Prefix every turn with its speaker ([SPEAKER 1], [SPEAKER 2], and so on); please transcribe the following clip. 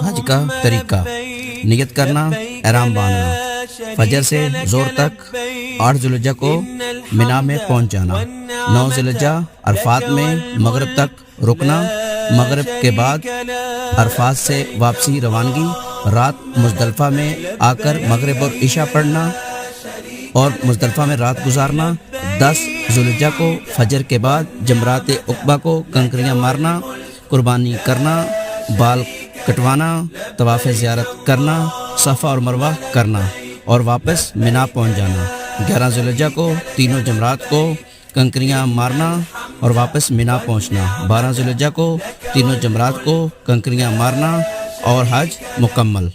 [SPEAKER 1] حج کا طریقہ: نیت کرنا، احرام باندھنا، فجر سے زور تک 8 ذی الحجہ کو منا میں پہنچ جانا، 9 ذی الحجہ عرفات میں مغرب تک رکنا، مغرب کے بعد عرفات سے واپسی روانگی، رات مزدلفہ میں آ کر مغرب اور عشاء پڑھنا اور مزدلفہ میں رات گزارنا، 10 ذی الحجہ کو فجر کے بعد جمرات عقبہ کو کنکریاں مارنا، قربانی کرنا، بال کٹوانا، طواف زیارت کرنا، صفا اور مروہ کرنا اور واپس منا پہنچ جانا، 11 ذی الحجہ کو تینوں جمرات کو کنکریاں مارنا اور واپس منا پہنچنا، 12 ذی الحجہ کو تینوں جمرات کو کنکریاں مارنا اور حج مکمل۔